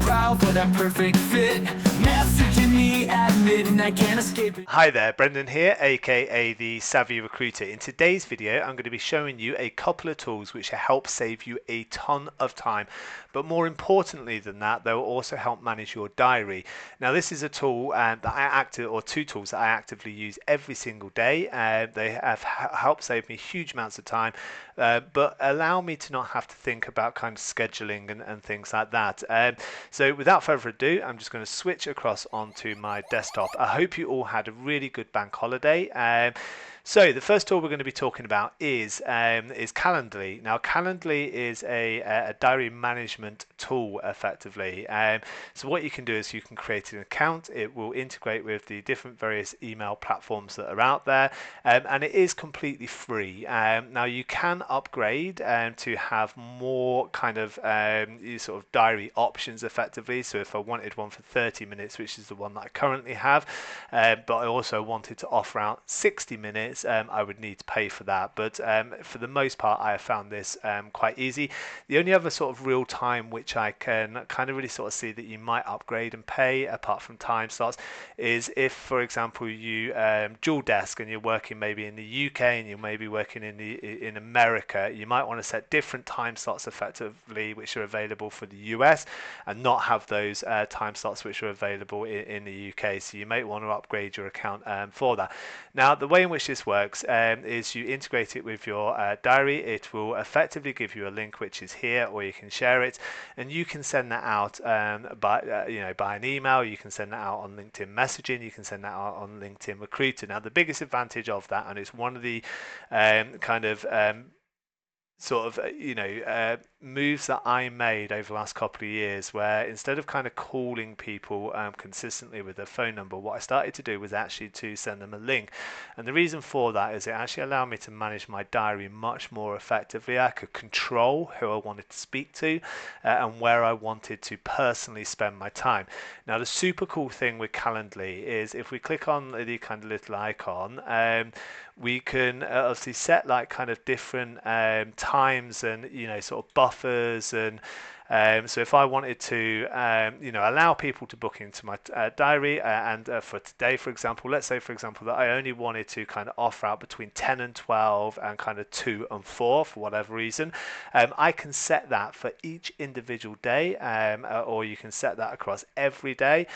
proud for that perfect fit. Messaging me at midnight, can't escape it. Hi there, Brendan here, aka the Savvy Recruiter. In today's video, I'm going to be showing you a couple of tools which will help save you a ton of time. But more importantly than that, they will also help manage your diary. Now, this is a tool or two tools that I actively use every single day. They have helped save me huge amounts of time, but allow me to not have to think about kind of scheduling and things like that. So without further ado, I'm just going to switch across onto my desktop. I hope you all had a really good bank holiday. So the first tool we're going to be talking about is Calendly. Now, Calendly is a diary management tool, effectively. So what you can do is you can create an account. It will integrate with the different various email platforms that are out there, and it is completely free. Now, you can upgrade to have more kind of sort of diary options, effectively. So if I wanted one for 30 minutes, which is the one that I currently have, but I also wanted to offer out 60 minutes, I would need to pay for that. But for the most part, I have found this quite easy. The only other sort of real time which I can kind of really sort of see that you might upgrade and pay, apart from time slots, is if, for example, you dual desk and you're working maybe in the UK and you're maybe working in America, you might want to set different time slots, effectively, which are available for the US, and not have those time slots which are available in the UK. So you may want to upgrade your account for that. Now, the way in which this works is you integrate it with your diary. It will effectively give you a link which is here, or you can share it, and you can send that out by an email. You can send that out on LinkedIn messaging. You can send that out on LinkedIn Recruiter. Now, the biggest advantage of that, and it's one of the moves that I made over the last couple of years, where instead of kind of calling people consistently with their phone number, what I started to do was actually to send them a link. And the reason for that is it actually allowed me to manage my diary much more effectively. I could control who I wanted to speak to and where I wanted to personally spend my time. Now, the super cool thing with Calendly is if we click on the kind of little icon, we can obviously set like kind of different times and sort of buffers, and so if I wanted to allow people to book into my diary, and for today, for example, let's say for example that I only wanted to kind of offer out between 10 and 12 and kind of 2 and 4 for whatever reason, I can set that for each individual day, or you can set that across every day.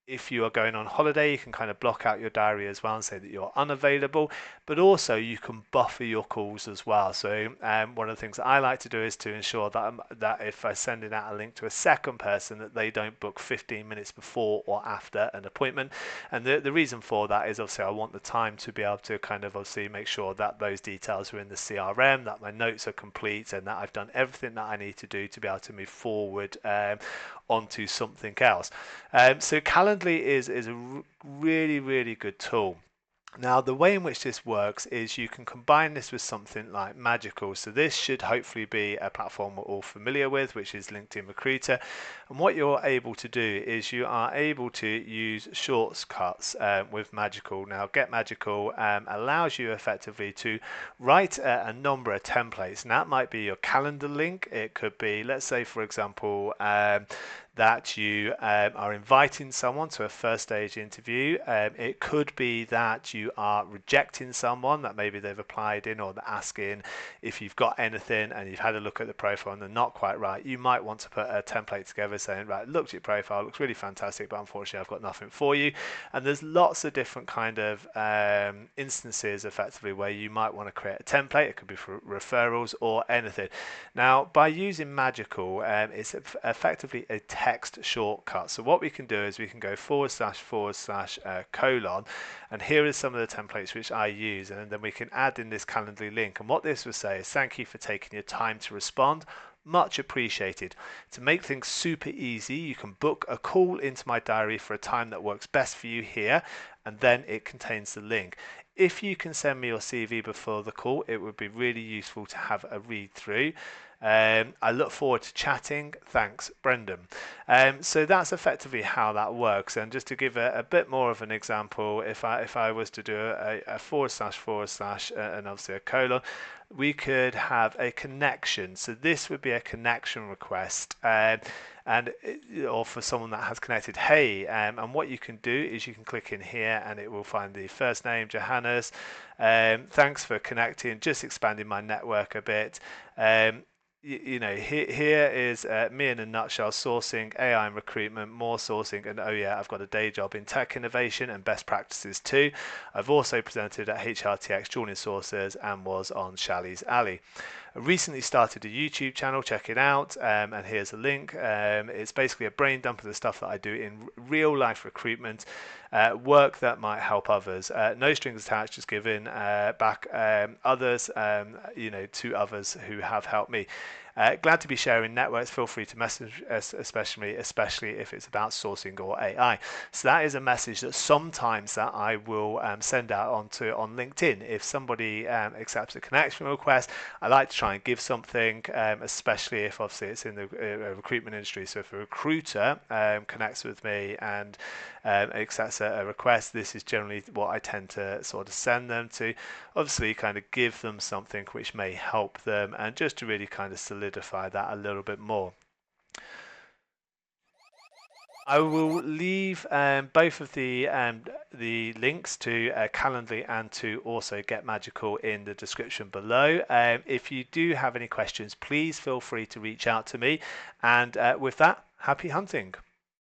If you are going on holiday, you can kind of block out your diary as well and say that you're unavailable, but also you can buffer your calls as well. So one of the things that I like to do is to ensure that if I send out a link to a second person, that they don't book 15 minutes before or after an appointment. And the reason for that is obviously I want the time to be able to kind of obviously make sure that those details are in the CRM, that my notes are complete, and that I've done everything that I need to do to be able to move forward onto something else. So Calendly is a really, really good tool. Now, the way in which this works is you can combine this with something like Magical. So this should hopefully be a platform we're all familiar with, which is LinkedIn Recruiter. And what you're able to do is you are able to use shortcuts with Magical. Now, Get Magical allows you effectively to write a number of templates. And that might be your calendar link. It could be, let's say, for example, that you are inviting someone to a first stage interview. It could be that you are rejecting someone that maybe they've applied in, or they're asking if you've got anything and you've had a look at the profile and they're not quite right. You might want to put a template together saying, right, looked at your profile, looks really fantastic, but unfortunately I've got nothing for you. And there's lots of different kind of instances effectively where you might want to create a template. It could be for referrals or anything. Now, by using Magical, it's effectively a text shortcut. So what we can do is we can go / colon, and here is some of the templates which I use, and then we can add in this Calendly link. And what this will say is, thank you for taking your time to respond. Much appreciated. To make things super easy, you can book a call into my diary for a time that works best for you here, and then it contains the link. If you can send me your CV before the call, it would be really useful to have a read through. I look forward to chatting. Thanks, Brendan. So that's effectively how that works. And just to give a bit more of an example, if I was to do a / and obviously a colon, we could have a connection. So this would be a connection request. Or for someone that has connected, hey, and what you can do is you can click in here and it will find the first name, Johannes. Thanks for connecting, just expanding my network a bit. Here is me in a nutshell: sourcing, AI and recruitment, more sourcing, and oh yeah, I've got a day job in tech innovation and best practices too. I've also presented at HRTX Joining Sources and was on Shalley's Alley. I recently started a YouTube channel, check it out, and here's a link. It's basically a brain dump of the stuff that I do in real life recruitment, work that might help others. No strings attached, just giving back others, to others who have helped me. Glad to be sharing networks. Feel free to message us, especially if it's about sourcing or AI. So that is a message that sometimes that I will send out on LinkedIn. If somebody accepts a connection request, I like to try and give something, especially if obviously it's in the recruitment industry. So if a recruiter connects with me and accepts a request, this is generally what I tend to sort of send them to. Obviously, kind of give them something which may help them, and just to really kind of solidify that a little bit more. I will leave both of the links to Calendly and to also Get Magical in the description below. If you do have any questions, please feel free to reach out to me. And with that, happy hunting.